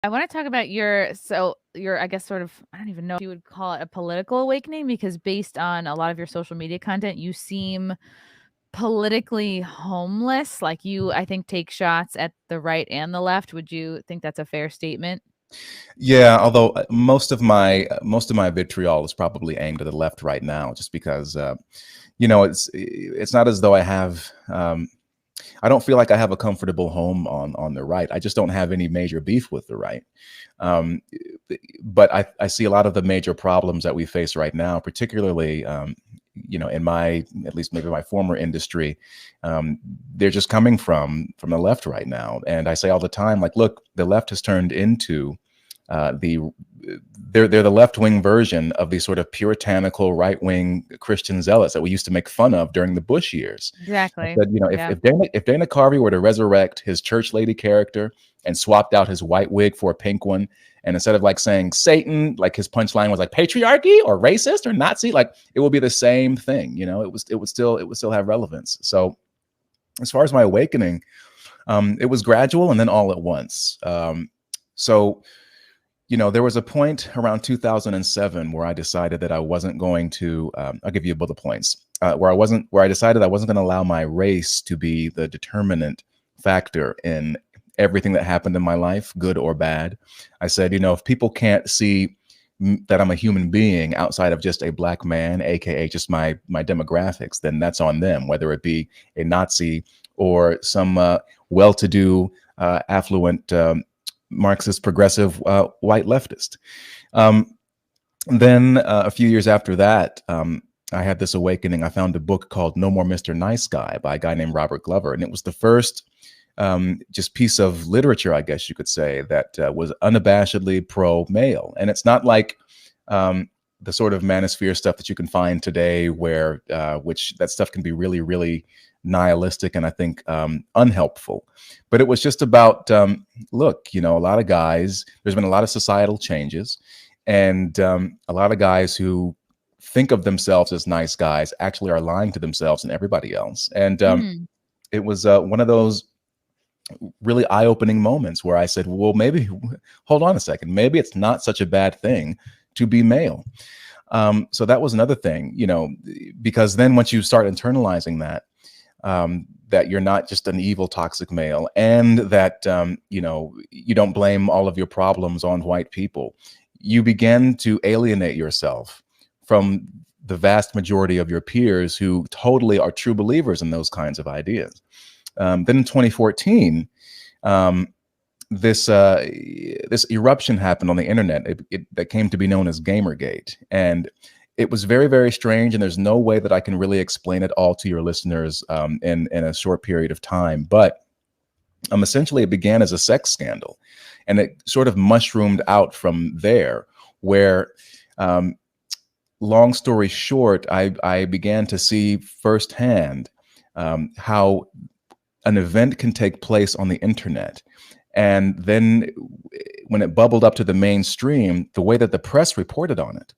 I want to talk about your I guess sort of I don't even know if you would call it a political awakening because based on a lot of your social media content, you seem politically homeless. Like you, I think, take shots at the right and the left. Would you think that's a fair statement? Yeah, although most of my vitriol is probably aimed at the left right now, just because it's not as though I don't feel like I have a comfortable home on the right. I just don't have any major beef with the right. Um, but I see a lot of the major problems that we face right now, particularly in my, at least maybe my former industry, they're just coming from the left right now. And I say all the time, like, look, the left has turned into the they're the left wing version of these sort of puritanical right wing Christian zealots that we used to make fun of during the Bush years. I Exactly. said, Yeah. if Dana Carvey were to resurrect his church lady character and swapped out his white wig for a pink one, and instead of like saying Satan, like his punchline was like patriarchy or racist or Nazi, like it would be the same thing. It would still have relevance. So as far as my awakening, it was gradual and then all at once. So there was a point around 2007 where I decided that I wasn't going to. I'll give you bullet points. Where I decided I wasn't going to allow my race to be the determinant factor in everything that happened in my life, good or bad. I said, if people can't see that I'm a human being outside of just a black man, aka just my demographics, then that's on them. Whether it be a Nazi or some well-to-do, affluent. Marxist, progressive, white leftist. Um, then a few years after that, I had this awakening. I found a book called No More Mr. Nice Guy by a guy named Robert Glover. And it was the first just piece of literature, I guess you could say, that was unabashedly pro-male. And it's not like the sort of manosphere stuff that you can find today where which that stuff can be really, really nihilistic and I think unhelpful. But it was just about, look, a lot of guys, there's been a lot of societal changes and a lot of guys who think of themselves as nice guys actually are lying to themselves and everybody else. And Mm. it was one of those really eye-opening moments where I said, well, maybe, hold on a second, maybe it's not such a bad thing to be male. So that was another thing, because then once you start internalizing that you're not just an evil, toxic male, and that you don't blame all of your problems on white people, you begin to alienate yourself from the vast majority of your peers who totally are true believers in those kinds of ideas. Then in 2014, this eruption happened on the internet that came to be known as Gamergate, and it was very, very strange. And there's no way that I can really explain it all to your listeners in a short period of time. But essentially, it began as a sex scandal, and it sort of mushroomed out from there. Where, long story short, I began to see firsthand how an event can take place on the internet. And then when it bubbled up to the mainstream, the way that the press reported on it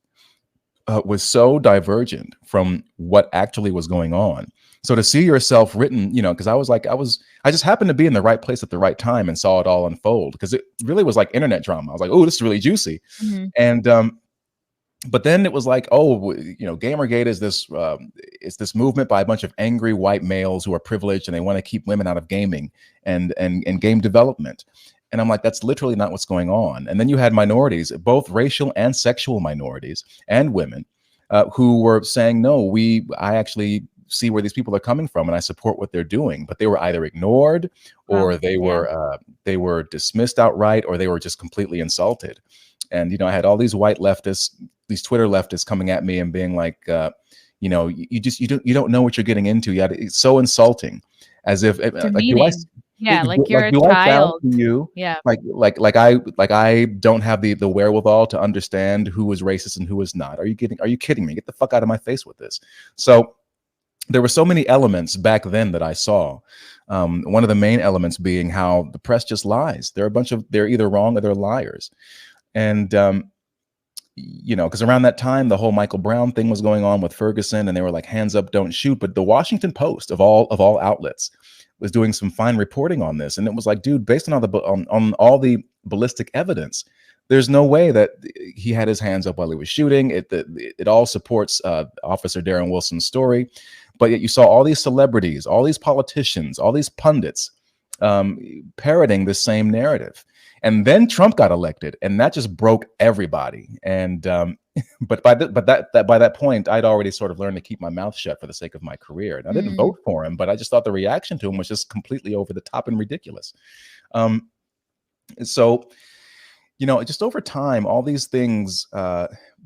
was so divergent from what actually was going on. So to see yourself written, because I just happened to be in the right place at the right time and saw it all unfold because it really was like internet drama. I was like, oh, this is really juicy. Hmm. And but then it was like, oh, Gamergate is this movement by a bunch of angry white males who are privileged and they want to keep women out of gaming and game development. And I'm like, that's literally not what's going on. And then you had minorities, both racial and sexual minorities and women who were saying, no, I actually see where these people are coming from and I support what they're doing. But they were either ignored or Wow. Yeah. they were dismissed outright, or they were just completely insulted. And, I had all these white leftists, these Twitter leftists coming at me and being like, you don't know what you're getting into yet. It's so insulting, as if like, Demeaning. Yeah, like you're a do I sound child. to you Yeah. like I don't have the wherewithal to understand who is racist and who is not? Are you kidding me? Get the fuck out of my face with this. So there were so many elements back then that I saw. One of the main elements being how the press just lies. They're either wrong or they're liars. And because around that time the whole Michael Brown thing was going on with Ferguson, and they were like, hands up, don't shoot. But the Washington Post, of all outlets, was doing some fine reporting on this, and it was like, dude, based on on all the ballistic evidence, there's no way that he had his hands up while he was shooting. It all supports Officer Darren Wilson's story, but yet you saw all these celebrities, all these politicians, all these pundits parroting the same narrative. And then Trump got elected, and that just broke everybody. And but by that point, I'd already sort of learned to keep my mouth shut for the sake of my career. And I didn't vote for him, but I just thought the reaction to him was just completely over the top and ridiculous. So, you know, just over time, all these things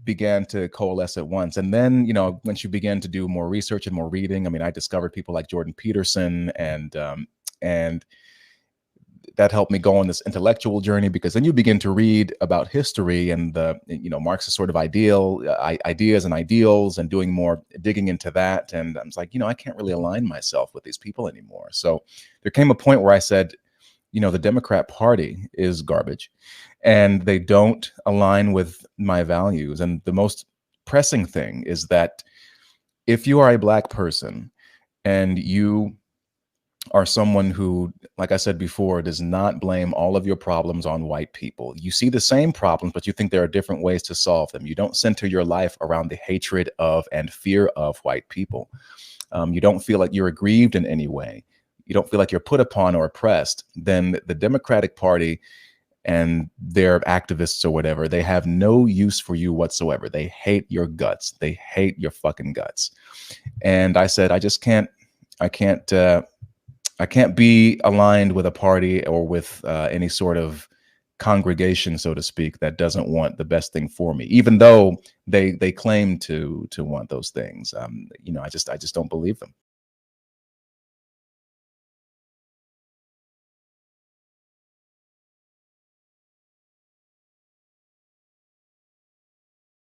began to coalesce at once. And then, you know, once you began to do more research and more reading, I mean, I discovered people like Jordan Peterson, and that helped me go on this intellectual journey, because then you begin to read about history and the, you know, Marxist sort of ideas and ideals, and doing more digging into that. And I was like, you know, I can't really align myself with these people anymore. So there came a point where I said, you know, the Democrat Party is garbage, and they don't align with my values. And the most pressing thing is that if you are a Black person and you are someone who, like I said before, does not blame all of your problems on white people. You see the same problems, but you think there are different ways to solve them. You don't center your life around the hatred of and fear of white people. You don't feel like you're aggrieved in any way. You don't feel like you're put upon or oppressed. Then the Democratic Party and their activists or whatever, they have no use for you whatsoever. They hate your guts. They hate your fucking guts. And I said, I can't be aligned with a party or with any sort of congregation, so to speak, that doesn't want the best thing for me, even though they claim to want those things. You know, I just don't believe them.